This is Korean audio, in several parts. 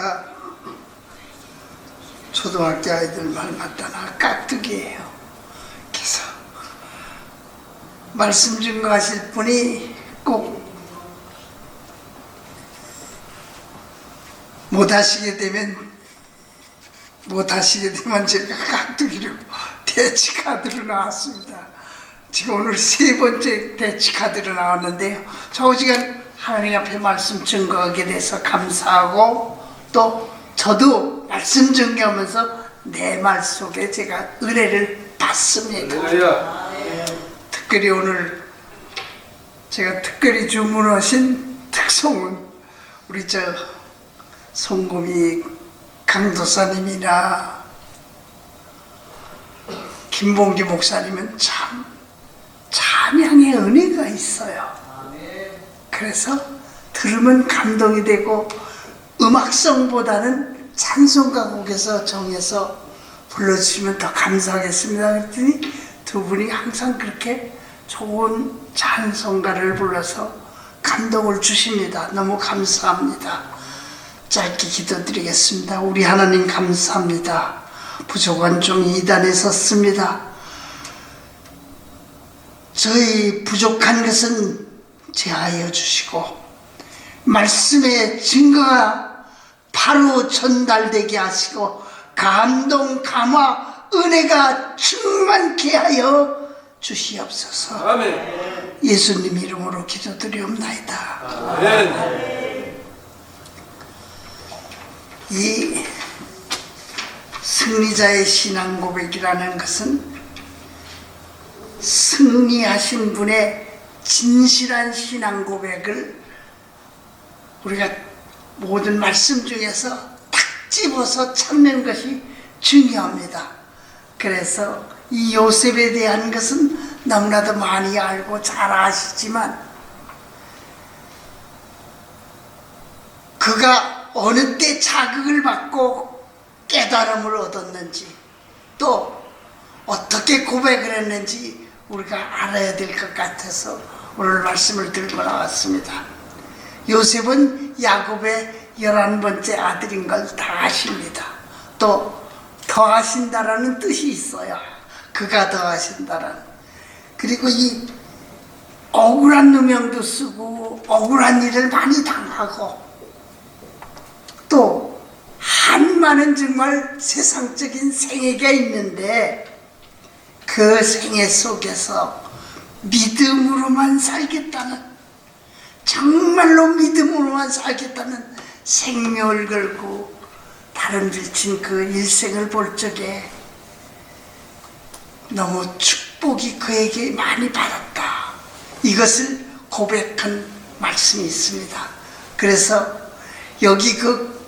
제가 초등학교 아이들 말 맞다나 깍두기예요. 그래서 말씀 증거하실 분이 꼭 못하시게 되면 제가 깍두기로 대치카드로 나왔습니다. 지금 오늘 세 번째 대치카드로 나왔는데요. 저우지간 하나님 앞에 말씀 증거하게 돼서 감사하고, 또 저도 말씀 증거하면서 내 말 속에 제가 은혜를 받습니다. 특별히 오늘 제가 특별히 주문하신 특송은 우리 송금이 강도사님이나 김봉기 목사님은 참 찬양의 은혜가 있어요. 그래서 들으면 감동이 되고, 음악성보다는 찬송가 곡에서 정해서 불러주시면 더 감사하겠습니다. 그랬더니 두 분이 항상 그렇게 좋은 찬송가를 불러서 감동을 주십니다. 너무 감사합니다. 짧게 기도드리겠습니다. 우리 하나님 감사합니다. 부족한 종이 이 단에 섰습니다. 저희 부족한 것은 제하여 주시고, 말씀의 증거가 바로 전달되게 하시고, 감동, 감화, 은혜가 충만케 하여 주시옵소서. 아멘. 예수님 이름으로 기도드리옵나이다. 아멘. 이 승리자의 신앙 고백이라는 것은 승리하신 분의 진실한 신앙 고백을 우리가 모든 말씀 중에서 탁 집어서 찾는 것이 중요합니다. 그래서 이 요셉에 대한 것은 너무나도 많이 알고 잘 아시지만, 그가 어느 때 자극을 받고 깨달음을 얻었는지, 또 어떻게 고백을 했는지 우리가 알아야 될 것 같아서 오늘 말씀을 들고 나왔습니다. 요셉은 야곱의 11번째 아들인 걸 다 아십니다. 또 더하신다라는 뜻이 있어요. 그가 더하신다라는. 그리고 이 억울한 누명도 쓰고 억울한 일을 많이 당하고, 또 한많은 정말 세상적인 생애가 있는데, 그 생애 속에서 믿음으로만 살겠다는, 정말로 믿음으로만 살겠다는 생명을 걸고 다른 비친 그 일생을 볼 적에 너무 축복이 그에게 많이 받았다, 이것을 고백한 말씀이 있습니다. 그래서 여기 그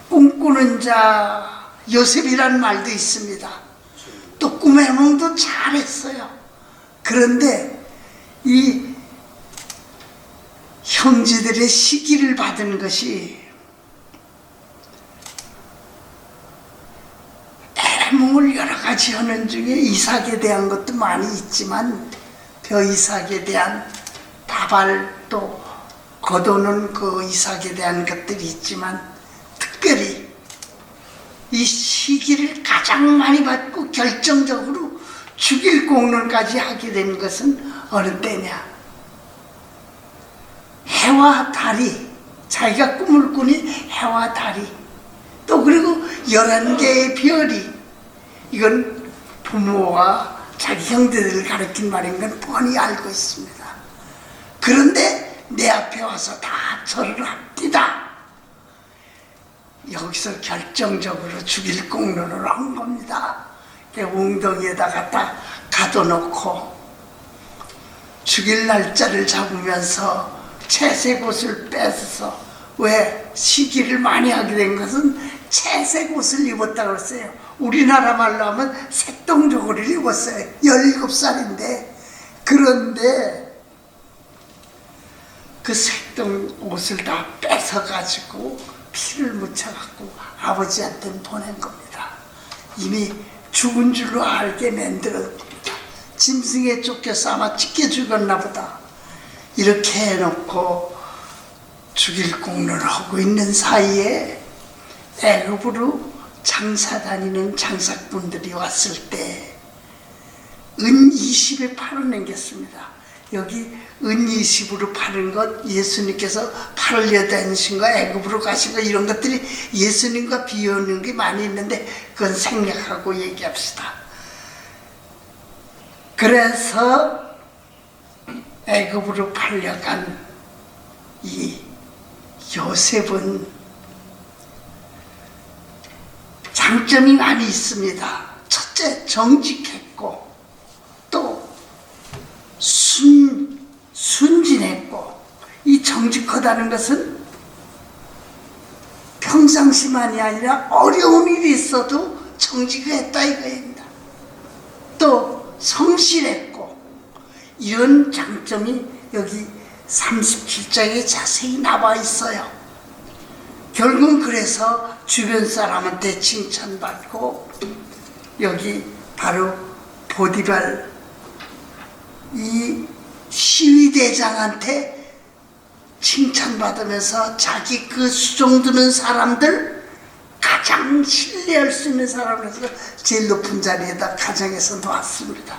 꿈꾸는 자 요셉이란 말도 있습니다. 또 꿈의 해몽도 잘했어요. 그런데 이 형제들의 시기를 받은 것이, 해몽을 여러 가지 하는 중에 이삭에 대한 것도 많이 있지만, 벼이삭에 대한 다발, 또 거두는 그 이삭에 대한 것들이 있지만, 특별히 이 시기를 가장 많이 받고 결정적으로 죽일 공론까지 하게 된 것은 어느 때냐? 해와 달이, 자기가 꿈을 꾸니 해와 달이, 또 그리고 11개의 별이, 이건 부모가 자기 형제들을 가르친 말인 건 뻔히 알고 있습니다. 그런데 내 앞에 와서 다 절을 합디다, 여기서 결정적으로 죽일 공론을 한 겁니다. 웅덩이에다 갖다 가둬놓고 죽일 날짜를 잡으면서 채색 옷을 뺏어서, 왜 시기를 많이 하게 된 것은 채색 옷을 입었다고 했어요. 우리나라 말로 하면 색동저고리를 입었어요. 17살인데. 그런데 그 색동 옷을 다 뺏어가지고 피를 묻혀갖고 아버지한테 보낸 겁니다. 이미 죽은 줄로 알게 만들었습니다. 짐승에 쫓겨서 아마 찢겨 죽었나 보다. 이렇게 해놓고 죽일 공론을 하고 있는 사이에 애굽으로 장사 다니는 장사꾼들이 왔을 때 은 20에 팔아넘겼습니다. 여기 은 20으로 파는 것, 예수님께서 팔려 다니신 거, 애굽으로 가신 거, 이런 것들이 예수님과 비교하는 게 많이 있는데 그건 생략하고 얘기합시다. 그래서 애굽으로 팔려간 이 요셉은 장점이 많이 있습니다. 첫째, 정직했고 또 순진했고, 이 정직하다는 것은 평상시만이 아니라 어려운 일이 있어도 정직했다 이거입니다. 또 성실했고, 이런 장점이 여기 37장에 자세히 나와 있어요. 결국은 그래서 주변 사람한테 칭찬받고, 여기 바로 보디발 이 시위대장한테 칭찬받으면서 자기 그 수종드는 사람들, 가장 신뢰할 수 있는 사람으로서 제일 높은 자리에다 가정에서 놓았습니다.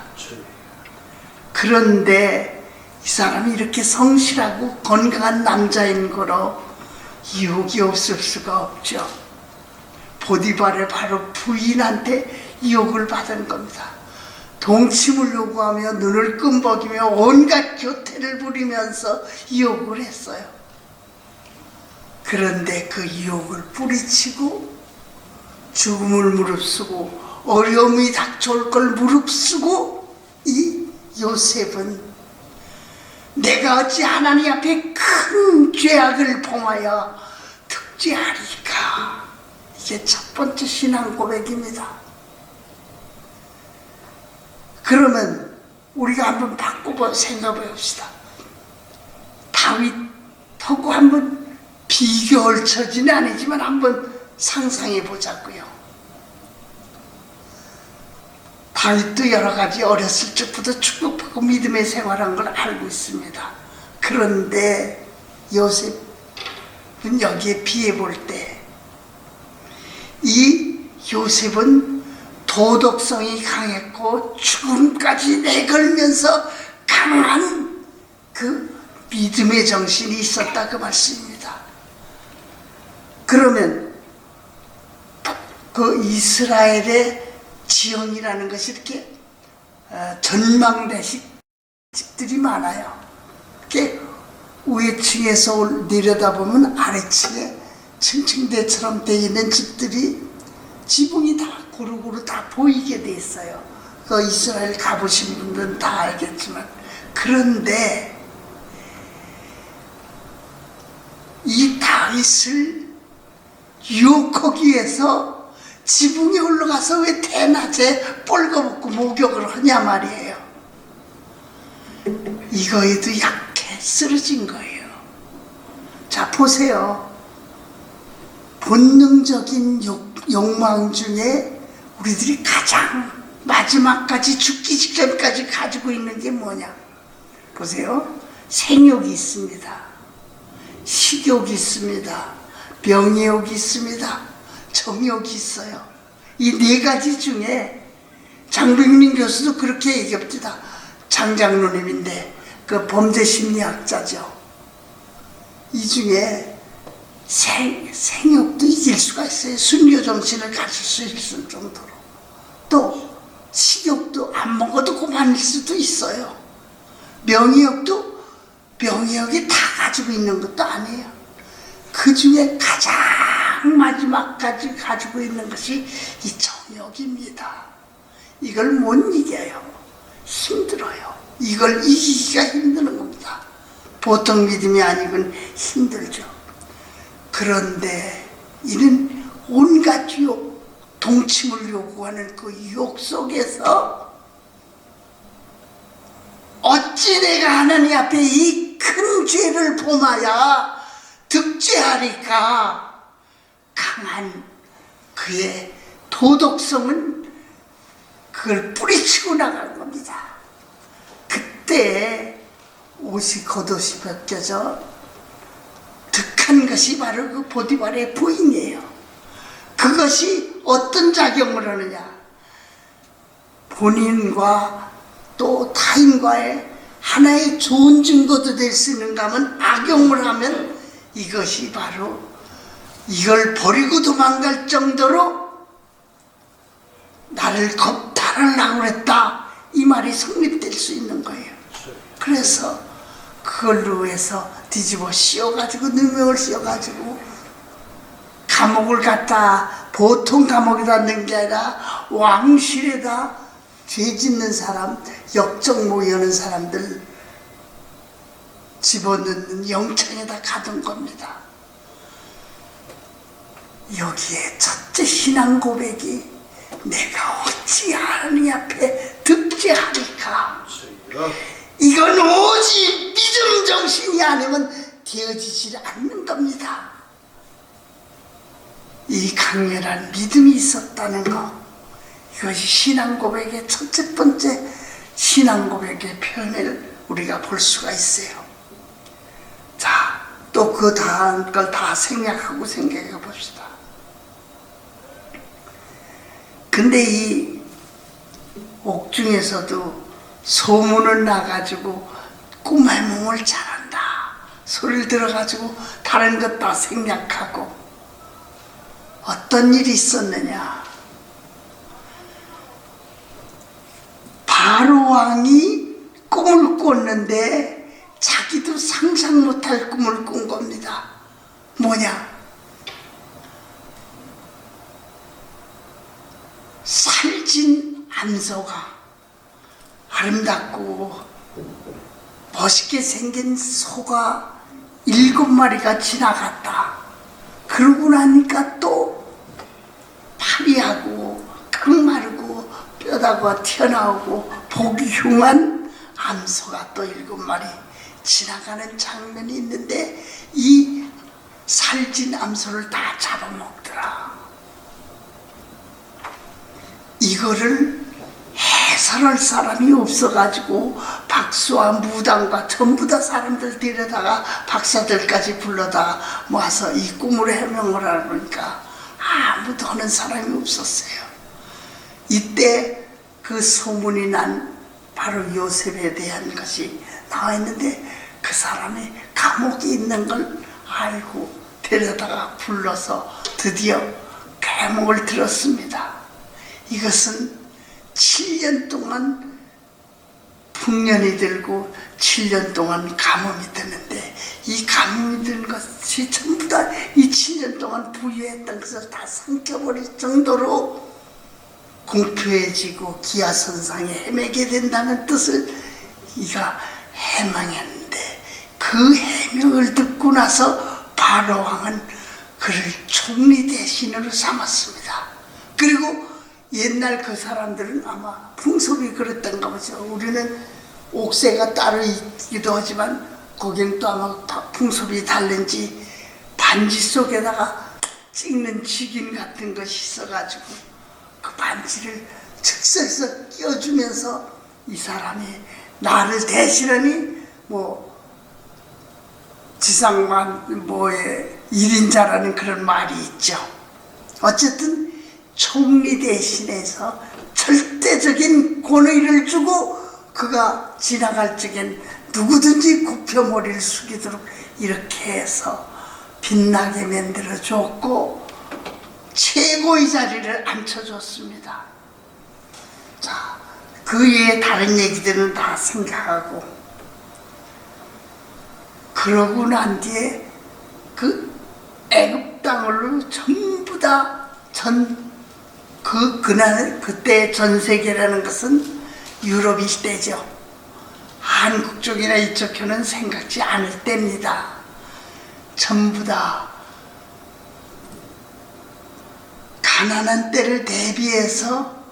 그런데 이 사람이 이렇게 성실하고 건강한 남자인 거로 유혹이 없을 수가 없죠. 보디발의 바로 부인한테 유혹을 받은 겁니다. 동침을 요구하며 눈을 끔벅이며 온갖 교태를 부리면서 유혹을 했어요. 그런데 그 유혹을 뿌리치고 죽음을 무릅쓰고 어려움이 닥쳐올 걸 무릅쓰고 이 요셉은 내가 어찌 하나님 앞에 큰 죄악을 범하여 득죄하리까, 이게 첫 번째 신앙 고백입니다. 그러면 우리가 한번 바꿔 생각해 봅시다. 다윗하고 한번 비교할 처지는 아니지만 한번 상상해 보자고요. 다윗도 여러 가지 어렸을 적부터 축복하고 믿음의 생활한 걸 알고 있습니다. 그런데 요셉은 여기에 비해 볼 때 이 요셉은 도덕성이 강했고 죽음까지 내걸면서 강한 그 믿음의 정신이 있었다, 그 말씀입니다. 그러면 그 이스라엘의 지형이라는 것이 이렇게 전망대식 집들이 많아요. 이렇게 위층에서 내려다보면 아래층에 층층대처럼 되어 있는 집들이 지붕이 다 고루고루 다 보이게 돼 있어요. 그 이스라엘 가보신 분들은 다 알겠지만, 그런데 이 다윗을 유혹하기 위해서 지붕에 올라가서 왜 대낮에 뻘거벗고 목욕을 하냐 말이에요. 이거에도 약해 쓰러진 거예요. 자, 보세요. 본능적인 욕망 중에 우리들이 가장 마지막까지 죽기 직전까지 가지고 있는 게 뭐냐? 보세요. 생욕이 있습니다. 식욕이 있습니다. 명예욕이 있습니다. 정욕이 있어요. 이 네 가지 중에 장병민 교수도 그렇게 얘기합니다. 장장로님인데 그 범죄심리학자죠. 이 중에 생욕도 이길 수가 있어요. 순교 정신을 가질 수 있을 정도로. 또 식욕도 안 먹어도 그만일 수도 있어요. 명예욕도 명예욕이 다 가지고 있는 것도 아니에요. 그 중에 가장 마지막까지 가지고 있는 것이 이 정욕입니다. 이걸 못 이겨요. 힘들어요. 이걸 이기기가 힘드는 겁니다. 보통 믿음이 아니군 힘들죠. 그런데 이는 온갖 유혹, 동침을 요구하는 그 유혹 속에서 어찌 내가 하나님 앞에 이 큰 죄를 범하여 득죄하리까, 강한 그의 도덕성은 그걸 뿌리치고 나간 겁니다. 그때 옷이 겉옷이 벗겨져 득한 것이 바로 그 보디발의 부인이에요. 이것이 어떤 작용을 하느냐? 본인과 또 타인과의 하나의 좋은 증거도 될 수 있는가 하면, 악용을 하면 이것이 바로 이걸 버리고 도망갈 정도로 나를 겁탈하려고 했다, 이 말이 성립될 수 있는 거예요. 그래서 그걸로 해서 뒤집어 씌워가지고, 누명을 씌워가지고 감옥을 갖다, 보통 감옥에다 넣는 게 아니라 왕실에다 죄 짓는 사람, 역적 모여는 사람들 집어넣는 영창에다 가둔 겁니다. 여기에 첫째 신앙 고백이, 내가 어찌 하나님 앞에 득죄하리까? 이건 오직 믿음 정신이 아니면 되어지지 않는 겁니다. 이 강렬한 믿음이 있었다는 것, 이것이 신앙 고백의 첫째 번째 신앙 고백의 표현을 우리가 볼 수가 있어요. 자, 또 그 다음 걸 다 생략하고 생각해 봅시다. 근데 이 옥중에서도 소문을 나가지고 꿈의夢을 잘한다 소리를 들어가지고 다른 것 다 생략하고, 어떤 일이 있었느냐? 바로 왕이 꿈을 꿨는데 자기도 상상 못할 꿈을 꾼 겁니다. 뭐냐? 살진 암소가, 아름답고 멋있게 생긴 소가 7마리가 지나갔다. 그러고 나니까 또 파리하고 깡마르고 뼈다가 튀어나오고 보기 흉한 암소가 또 7마리 지나가는 장면이 있는데, 이 살진 암소를 다 잡아먹더라. 이거를 해설할 사람이 없어가지고 박수와 무당과 전부 다 사람들 데려다가 박사들까지 불러다가 모아서 이 꿈을 해명을 하니까 아무도 하는 사람이 없었어요. 이때 그 소문이 난 바로 요셉에 대한 것이 나와 있는데, 그 사람이 감옥에 있는 걸 알고 데려다가 불러서 드디어 계몽을 들었습니다. 이것은 7년 동안 풍년이 들고 7년 동안 가뭄이 드는데, 이 가뭄이 드는 것이 전부 다 이 7년 동안 부유했던 것을 다 삼켜버릴 정도로 공표해지고 기아선상에 헤매게 된다는 뜻을 이가 해명했는데, 그 해명을 듣고 나서 바로 왕은 그를 총리 대신으로 삼았습니다. 그리고 옛날 그 사람들은 아마 풍습이 그랬던가 보죠. 우리는 옥새가 따로 있기도 하지만 거기는 또 아마 풍습이 다른지 반지 속에다가 찍는 쥐긴 같은 것이 있어가지고 그 반지를 즉석에서 끼워주면서 이 사람이 나를 대신하니 뭐 지상만 뭐의 1인자라는 그런 말이 있죠. 어쨌든 총리 대신해서 절대적인 권위를 주고 그가 지나갈 적엔 누구든지 굽혀머리를 숙이도록 이렇게 해서 빛나게 만들어줬고 최고의 자리를 앉혀줬습니다. 자, 그 외에 다른 얘기들은 다 생각하고, 그러고 난 뒤에 그 애굽 땅으로 전부 다 그때 전 세계라는 것은 유럽이 때죠. 한국 쪽이나 이쪽 편은 생각지 않을 때입니다. 전부 다 가난한 때를 대비해서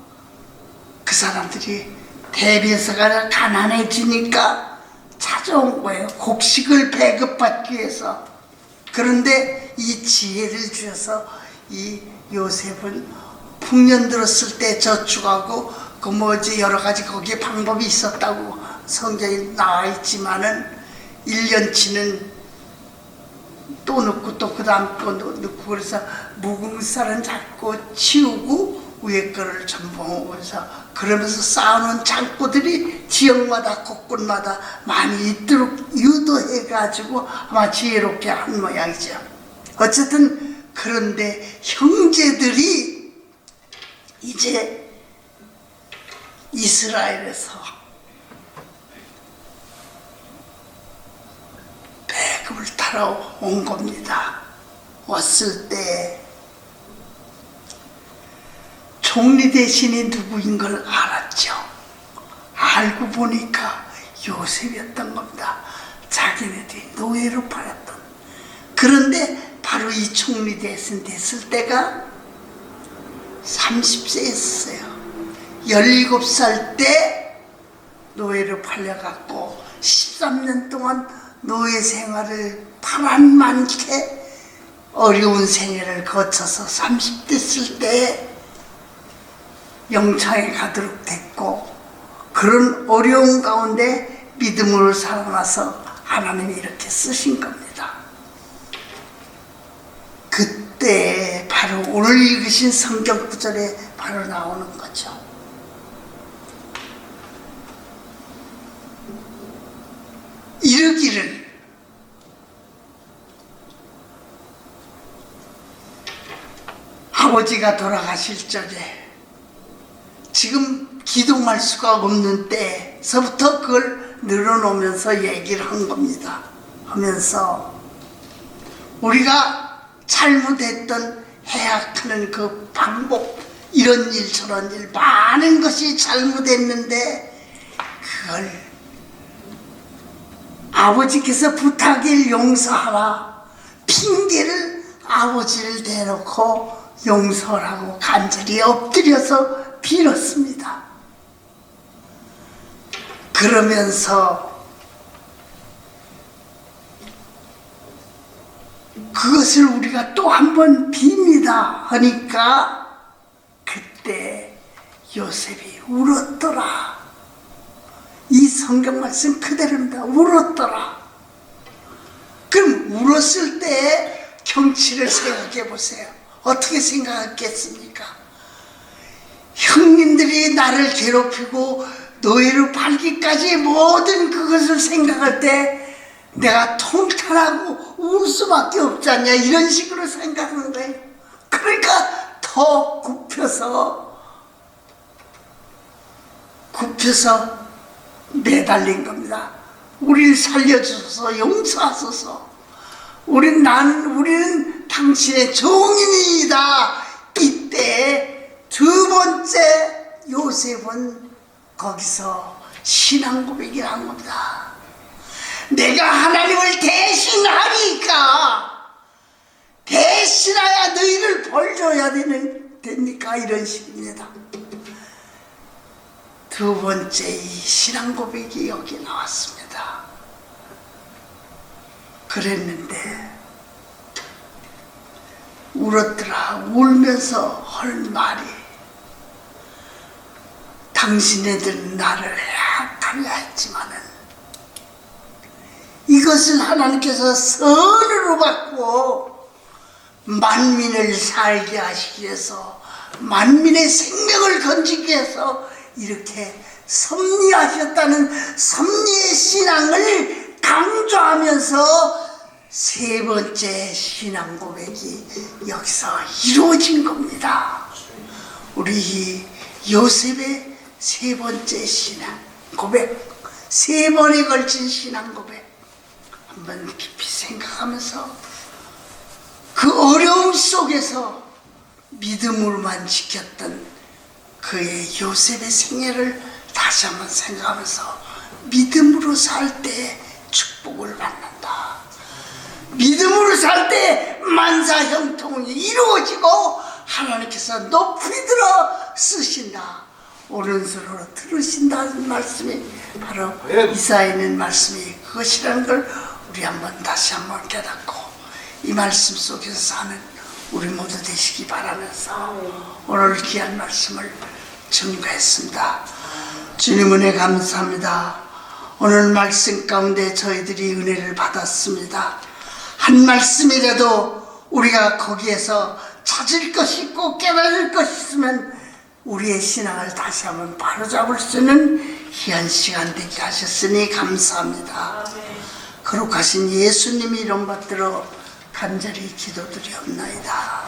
그 사람들이 대비해서가 아니라 가난해지니까 찾아온 거예요. 곡식을 배급받기 위해서. 그런데 이 지혜를 주셔서 이 요셉은 풍년 들었을 때 저축하고 그 뭐지 여러 가지 거기에 방법이 있었다고 성경에 나와 있지만은 1년치는 또 넣고 또 그 다음 거 넣고 그래서 묵은 쌀은 자꾸 치우고 위에 거를 전부 먹으면서 그러면서 쌓아놓은 창고들이 지역마다 곳곳마다 많이 있도록 유도해가지고 아마 지혜롭게 한 모양이죠. 어쨌든 그런데 형제들이 이제 이스라엘에서 배급을 타러 온 겁니다. 왔을 때 총리 대신이 누구인 걸 알았죠. 알고 보니까 요셉이었던 겁니다. 자기네들이 노예로 팔았던. 그런데 바로 이 총리 대신 됐을 때가 30세였어요. 17살 때 노예로 팔려갖고 13년 동안 노예 생활을 파란만케 어려운 생애를 거쳐서 30대 됐을 때 영창에 가도록 됐고, 그런 어려운 가운데 믿음으로 살아나서 하나님이 이렇게 쓰신 겁니다. 그때 바로 오늘 읽으신 성경 구절에 바로 나오는 거죠. 이르기를 아버지가 돌아가실 적에 지금 기동할 수가 없는 때서부터 그걸 늘어놓으면서 얘기를 한 겁니다. 하면서 우리가 잘못했던 해악하는 그 방법, 이런 일 저런 일 많은 것이 잘못했는데 그걸 아버지께서 부탁을 용서하라 핑계를 아버지를 대놓고 용서라고 간절히 엎드려서 빌었습니다. 그러면서 그것을 우리가 또 한 번 빕니다 하니까 그때 요셉이 울었더라. 이 성경 말씀 그대로입니다. 울었더라. 그럼 울었을 때 경치를 생각해 보세요. 어떻게 생각했겠습니까? 형님들이 나를 괴롭히고 노예로 팔기까지 모든 그것을 생각할 때 내가 통탄하고 울 수밖에 없지 않냐, 이런 식으로 생각하는 거예요. 그러니까 더 굽혀서 매달린 겁니다. 우리를 살려주소서, 용서하소서. 우리는 당신의 종인이다. 이때 두 번째 요셉은 거기서 신앙 고백을 한 겁니다. 내가 하나님을 대신하니까, 대신하야 너희를 벌 줘야 됩니까? 이런 식입니다. 두 번째 이 신앙 고백이 여기 나왔습니다. 그랬는데 울었더라. 울면서 할 말이, 당신네들은 나를 해악하려 했지만은 이것을 하나님께서 선으로 받고 만민을 살게 하시기 위해서, 만민의 생명을 건지기 위해서 이렇게 섭리하셨다는 섭리의 신앙을 강조하면서 세 번째 신앙 고백이 여기서 이루어진 겁니다. 우리 요셉의 세 번째 신앙 고백, 세 번에 걸친 신앙 고백 한번 깊이 생각하면서 그 어려움 속에서 믿음으로만 지켰던 그의 요셉의 생애를 다시 한번 생각하면서 믿음으로 살 때 축복을 받는다. 믿음으로 살 때 만사형통이 이루어지고 하나님께서 높이 들어 쓰신다. 오른손으로 들으신다는 말씀이 바로 이사야에 있는 말씀이 그것이라는 걸 우리 한번 다시 한번 깨닫고 이 말씀 속에서 사는 우리 모두 되시기 바라면서 오늘 귀한 말씀을 증거했습니다. 주님 은혜 감사합니다. 오늘 말씀 가운데 저희들이 은혜를 받았습니다. 한 말씀이라도 우리가 거기에서 찾을 것이 있고 깨달을 것이 있으면 우리의 신앙을 다시 한번 바로잡을 수 있는 귀한 시간 되게 하셨으니 감사합니다. 거룩하신 예수님의 이름 받들어 간절히 기도드리옵나이다.